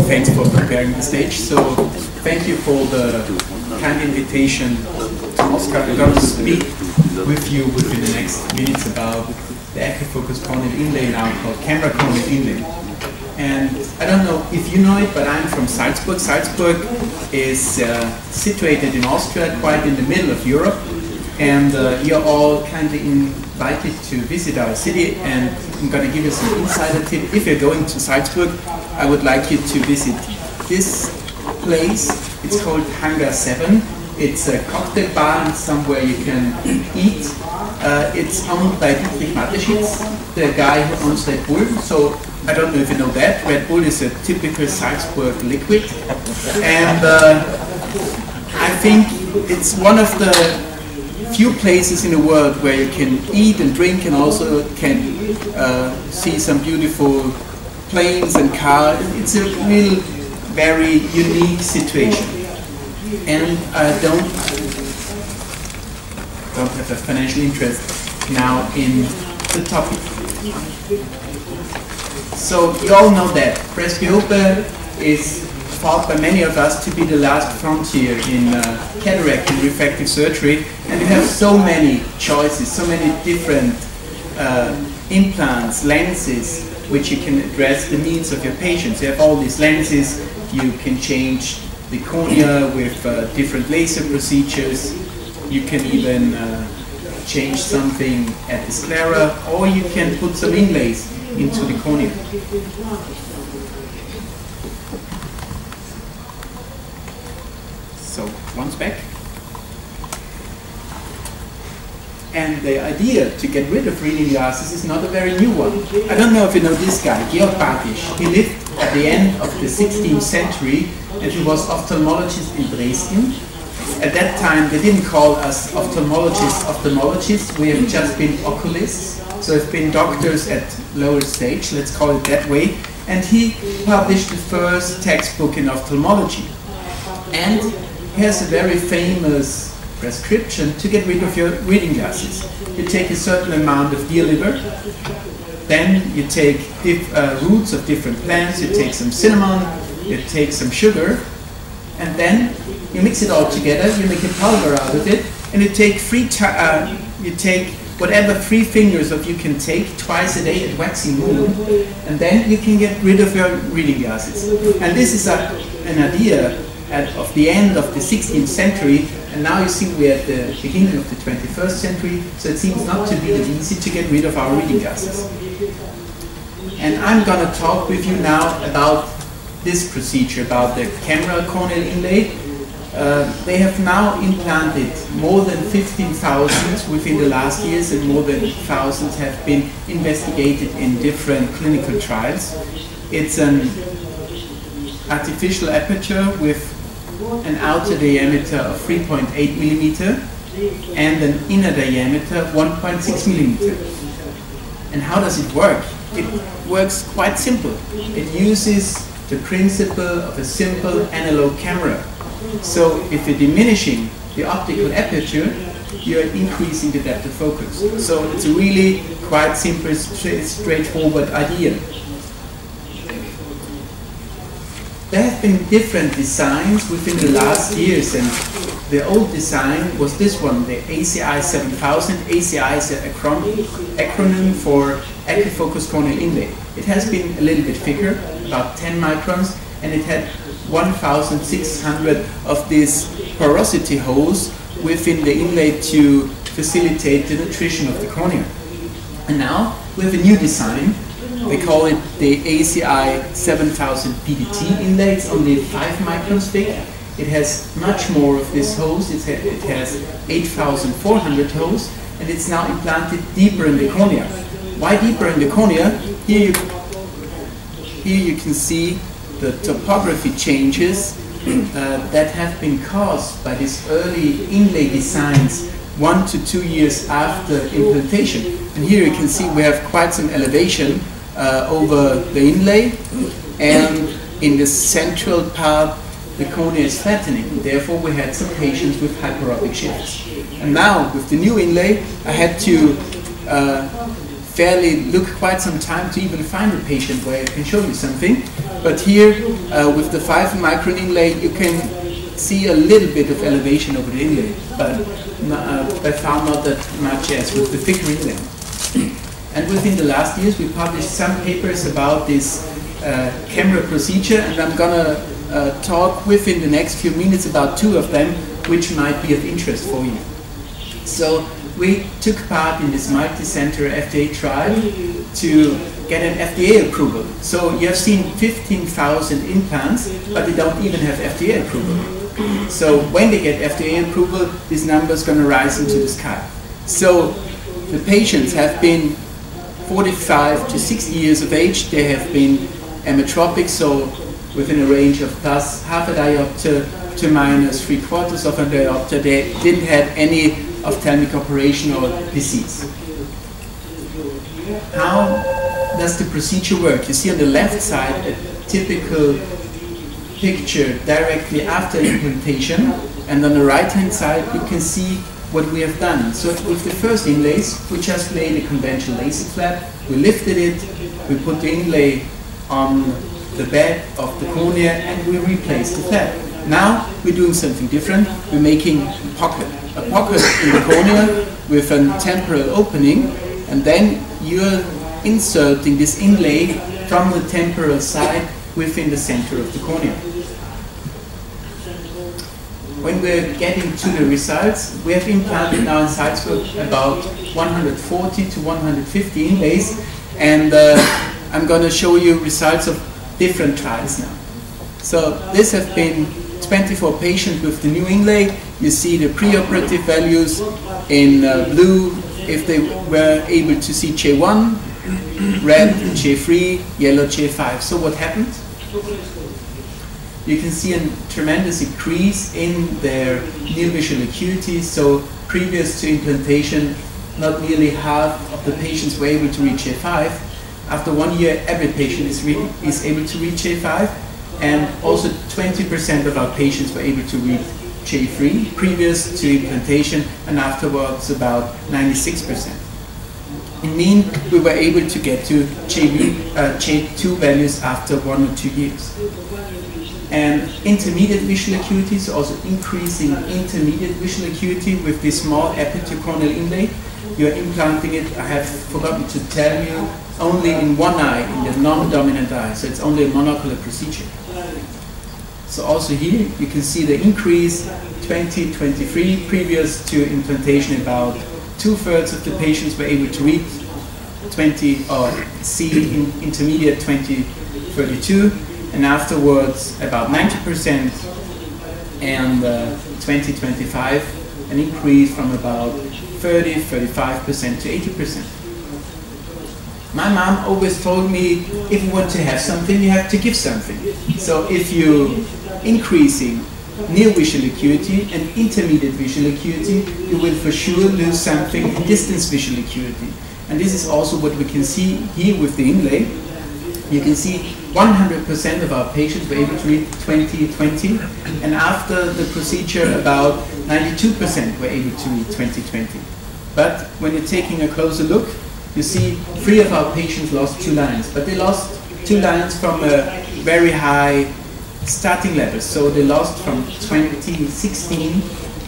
thanks for preparing the stage. So thank you for the kind invitation to Oscar. I'm going to speak with you within the next minutes about the active-focused corneal inlay now called camera corneal inlay. And I don't know if you know it, but I'm from Salzburg. Salzburg is situated in Austria, quite in the middle of Europe. And you're all kindly invited to visit our city, and I'm going to give you some insider tip. If you're going to Salzburg, I would like you to visit this place. It's called Hangar 7. It's a cocktail bar and somewhere you can eat. It's owned by Dietrich Mateschitz, the guy who owns Red Bull. So I don't know if you know that. Red Bull is a typical Salzburg liquid. And I think it's one of the few places in the world where you can eat and drink and also can see some beautiful planes and cars. It's a real very unique situation. And I don't have a financial interest now in the topic. So you all know that presbyopia is thought by many of us to be the last frontier in cataract and refractive surgery, and you have so many choices, so many different implants, lenses, which you can address the needs of your patients. You have all these lenses, you can change the cornea with different laser procedures, you can even change something at the sclera, or you can put some inlays into the cornea. So, once back. And the idea to get rid of reading glasses is not a very new one. I don't know if you know this guy, Georg Bartisch. He lived at the end of the 16th century, and he was ophthalmologist in Dresden. At that time, they didn't call us ophthalmologists. We have just been oculists. So we've been doctors at lower stage, let's call it that way. And he published the first textbook in ophthalmology. And he has a very famous prescription to get rid of your reading glasses. You take a certain amount of deer liver, then you take roots of different plants, you take some cinnamon, you take some sugar, and then you mix it all together, you make a powder out of it, and you take whatever 3 fingers of you can take twice a day at waxing moon, and then you can get rid of your reading glasses. And this is an idea of the end of the 16th century, and now you see we're at the beginning of the 21st century, so it seems not to be that easy to get rid of our reading glasses. And I'm going to talk with you now about this procedure, about the camera corneal inlay. They have now implanted more than 15,000 within the last years, and more than 1,000 have been investigated in different clinical trials. It's an artificial aperture with an outer diameter of 3.8 millimeter and an inner diameter 1.6 millimeter. And how does it work? It works quite simple. It uses the principle of a simple analog camera. So if you're diminishing the optical aperture, you're increasing the depth of focus. So it's a really quite simple, straightforward idea. There have been different designs within the last years, and the old design was this one, the ACI 7000. ACI is an acronym for active-focused corneal inlay. It has been a little bit thicker, about 10 microns, and it had 1,600 of these porosity holes within the inlay to facilitate the nutrition of the cornea. And now we have a new design. They call it the ACI 7000 PDT inlay. It's only 5 microns thick. It has much more of these holes. It has 8,400 holes, and it's now implanted deeper in the cornea. Why deeper in the cornea? Here you can see the topography changes that have been caused by these early inlay designs 1 to 2 years after implantation. And here you can see we have quite some elevation over the inlay, and in the central part the cornea is flattening. Therefore we had some patients with hyperopic shifts. And now with the new inlay I had to look quite some time to even find a patient where I can show you something. But here, with the 5 micron inlay, you can see a little bit of elevation over the inlay, but by far not that much as with the thicker inlay. And within the last years, we published some papers about this camera procedure, and I'm gonna talk within the next few minutes about 2 of them, which might be of interest for you. So we took part in this multi-center FDA trial to get an FDA approval. So you have seen 15,000 implants, but they don't even have FDA approval. So when they get FDA approval, this number is going to rise into the sky. So the patients have been 45 to 60 years of age. They have been ametropic, so within a range of plus half a diopter to minus 3/4 of a diopter. They didn't have any ophthalmic operation or disease. How does the procedure work? You see on the left side a typical picture directly after implantation, and on the right hand side you can see what we have done. So with the first inlays, we just laid a conventional LASIK flap, we lifted it, we put the inlay on the bed of the cornea, and we replaced the flap. Now we're doing something different. We're making a pocket in the cornea with a temporal opening, and then you're inserting this inlay from the temporal side within the center of the cornea. When we're getting to the results, we have implanted now in Salzburg about 140 to 150 inlays, and I'm going to show you results of different trials now. So this have been 24 patients with the new inlay. You see the preoperative values in blue if they were able to see J1, red J3, yellow J5. So what happened? You can see a tremendous increase in their near visual acuity. So previous to implantation, not nearly half of the patients were able to reach J5. After 1 year, every patient is able to reach J5, and also 20% of our patients were able to reach J3 previous to implantation, and afterwards about 96%. In mean, we were able to get to J2 values after 1 or 2 years. And intermediate visual acuity, so also increasing intermediate visual acuity with this small epitocorneal inlay. You're implanting it, I have forgotten to tell you, only in one eye, in the non-dominant eye, so it's only a monocular procedure. So also here you can see the increase 2023, previous to implantation about 2/3 of the patients were able to read see in intermediate 2032, and afterwards about 90%, and 2025 an increase from about 35% to 80%. My mom always told me, if you want to have something, you have to give something. So if you increasing near visual acuity and intermediate visual acuity, you will for sure lose something in distance visual acuity. And this is also what we can see here with the inlay. You can see 100% of our patients were able to read 20/20, and after the procedure about 92% were able to read 20/20. But when you're taking a closer look, you see 3 of our patients lost 2 lines, but they lost 2 lines from a very high starting level. So they lost from 2016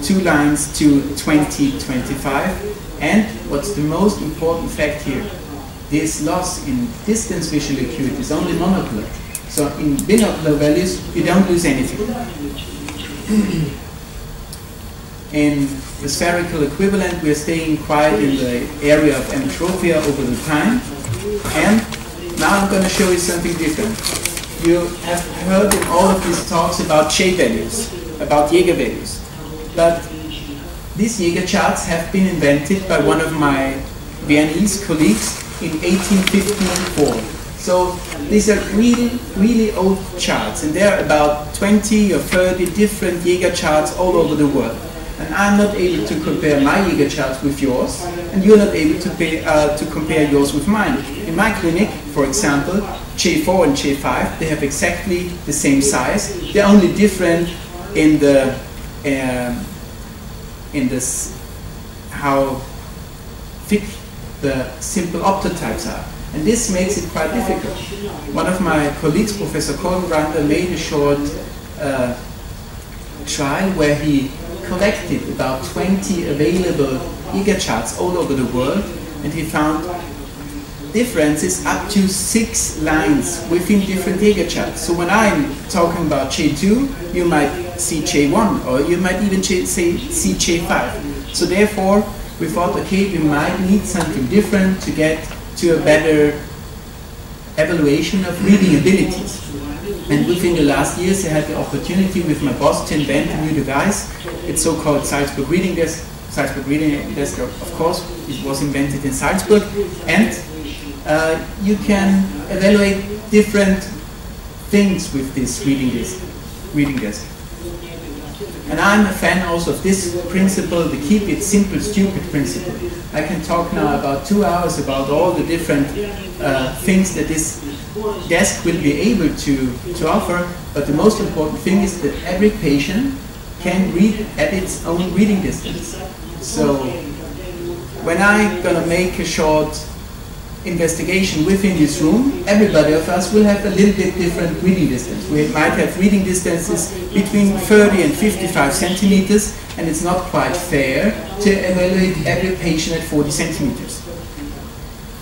2 lines to 2025. And what's the most important fact here? This loss in distance visual acuity is only monocular. So in binocular values, you don't lose anything. In the spherical equivalent, we're staying quite in the area of ametropia over the time. And now I'm going to show you something different. You have heard in all of these talks about J values, about Jaeger values. But these Jaeger charts have been invented by one of my Viennese colleagues in 1854. So these are really old charts, and there are about 20 or 30 different Jaeger charts all over the world. And I'm not able to compare my Jaeger charts with yours, and you're not able to compare yours with mine. In my clinic, for example, J4 and J5, they have exactly the same size. They're only different in how thick the simple optotypes are. And this makes it quite difficult. One of my colleagues, Professor Kornbrander, made a short trial where he collected about 20 available EGA charts all over the world, and he found differences up to 6 lines within different EGA charts. So when I'm talking about J2, you might see J1, or you might even see J5. So therefore, we thought, okay, we might need something different to get to a better evaluation of reading abilities. And within the last years, I had the opportunity with my boss to invent a new device. It's so-called Salzburg Reading Desk. Salzburg Reading Desk, of course, it was invented in Salzburg. And you can evaluate different things with this reading desk. And I'm a fan also of this principle, the keep it simple, stupid principle. I can talk now about 2 hours about all the different things that this desk will be able to offer, but the most important thing is that every patient can read at its own reading distance. So when I'm going to make a short investigation within this room, everybody of us will have a little bit different reading distance. We might have reading distances between 30 and 55 centimeters, and it's not quite fair to evaluate every patient at 40 centimeters.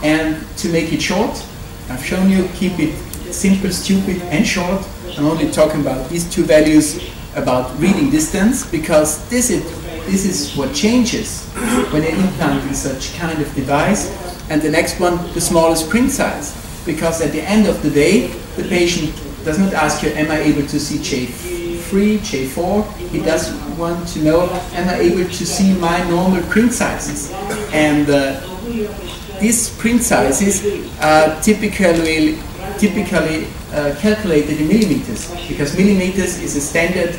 And to make it short, I've shown you, keep it simple, stupid, and short. I'm only talking about these 2 values about reading distance, because this is what changes when you're implanting such kind of device. And the next one, the smallest print size, because at the end of the day, the patient does not ask you, am I able to see J3, J4? He does want to know, am I able to see my normal print sizes? And these print sizes are typically calculated in millimeters, because millimeters is a standard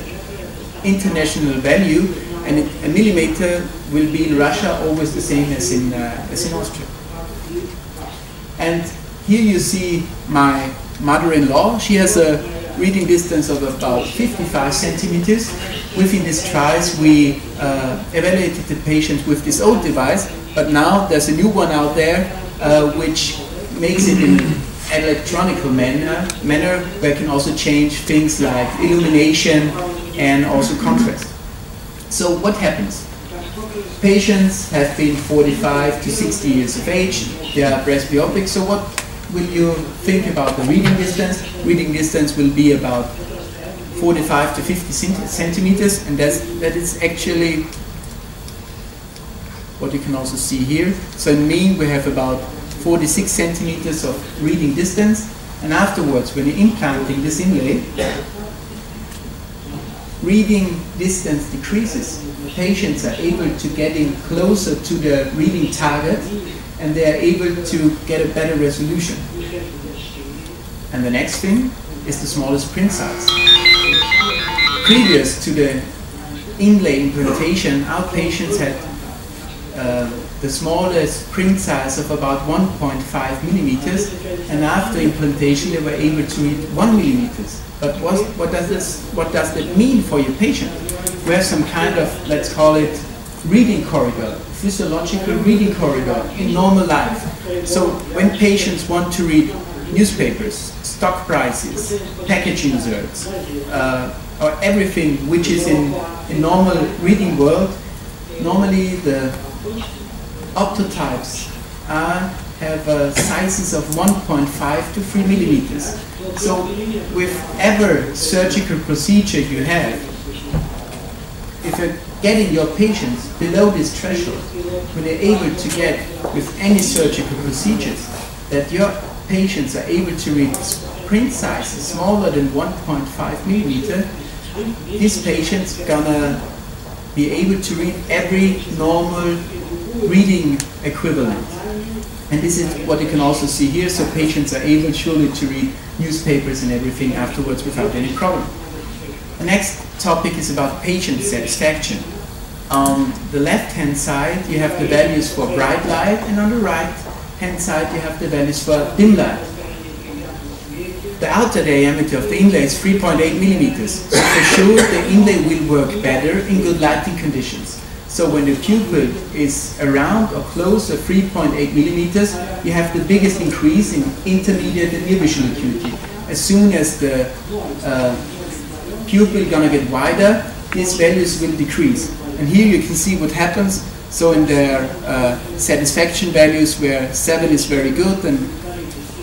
international value, and a millimeter will be in Russia always the same as in Austria. And here you see my mother-in-law. She has a reading distance of about 55 centimeters. Within these trials, we evaluated the patient with this old device, but now there's a new one out there which makes it in an electronical manner where you can also change things like illumination and also contrast. So what happens? Patients have been 45 to 60 years of age, they are presbyopic, so what will you think about the reading distance? Reading distance will be about 45 to 50 centimeters, and that is actually what you can also see here. So in mean we have about 46 centimeters of reading distance, and afterwards when you're implanting this inlay, reading distance decreases. Patients are able to get in closer to the reading target, and they are able to get a better resolution. And the next thing is the smallest print size. Previous to the inlay implantation, our patients had the smallest print size of about 1.5 millimeters, and after implantation they were able to read 1 millimeters. But what does that mean for your patient? We have some kind of, let's call it, reading corridor, physiological reading corridor in normal life. So when patients want to read newspapers, stock prices, package inserts, or everything which is in normal reading world, normally the optotypes have sizes of 1.5 to 3 millimeters. So with every surgical procedure you have, if you're getting your patients below this threshold, when you're able to get with any surgical procedures that your patients are able to read print sizes smaller than 1.5 millimeter, these patients are gonna be able to read every normal reading equivalent. And this is what you can also see here, so patients are able surely to read newspapers and everything afterwards without any problem. The next topic is about patient satisfaction. On the left-hand side you have the values for bright light, and on the right-hand side you have the values for dim light. The outer diameter of the inlay is 3.8 millimeters, so for sure the inlay will work better in good lighting conditions. So when the pupil is around or close to 3.8 millimeters, you have the biggest increase in intermediate and near visual acuity. As soon as the pupil gonna get wider, these values will decrease. And here you can see what happens. So in their satisfaction values where 7 is very good and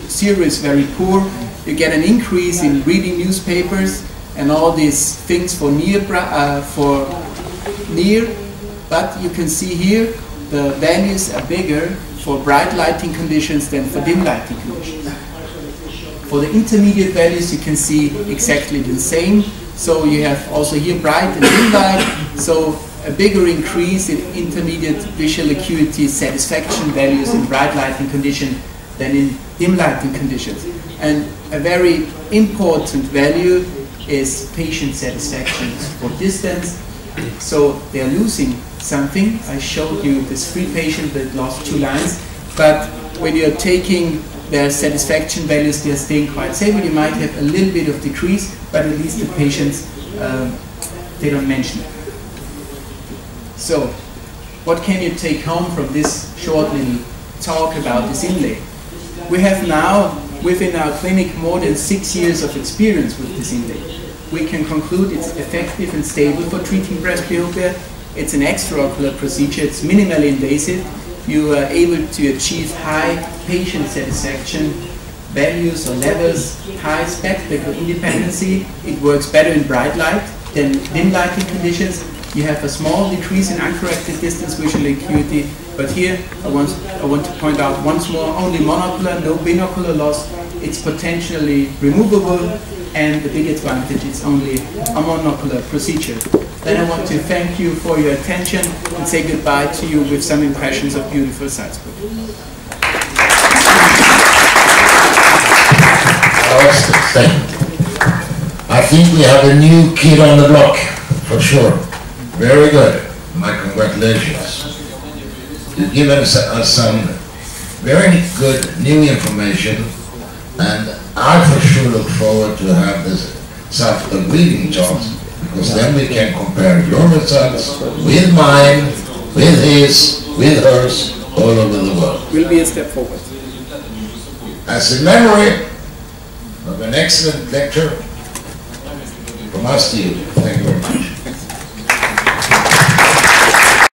0 is very poor, you get an increase in reading newspapers and all these things for near, but you can see here the values are bigger for bright lighting conditions than for dim lighting conditions. For the intermediate values you can see exactly the same. So you have also here bright and dim light, so a bigger increase in intermediate visual acuity satisfaction values in bright lighting condition than in dim lighting conditions. And a very important value is patient satisfaction for distance. So they are losing something. I showed you this 3 patient that lost 2 lines, but when you're taking their satisfaction values, they're staying quite stable. You might have a little bit of decrease, but at least the patients, they don't mention it. So, what can you take home from this short little talk about this inlay? We have now, within our clinic, more than 6 years of experience with this inlay. We can conclude it's effective and stable for treating presbyopia. It's an extraocular procedure, it's minimally invasive. You are able to achieve high patient satisfaction values or levels, high spectacle independency. It works better in bright light than dim lighting conditions. You have a small decrease in uncorrected distance visual acuity, but here I want to point out once more, only monocular, no binocular loss. It's potentially removable, and the big advantage is only a monocular procedure. Then I want to thank you for your attention and say goodbye to you with some impressions of beautiful Salzburg. I think we have a new kid on the block, for sure. Very good. My congratulations. You've given us some very good new information, and I for sure look forward to have this Salzburg reading talks, because then we can compare your results with mine, with his, with hers, all over the world. Will be a step forward. As a memory of an excellent lecture from us to you. Thank you very much.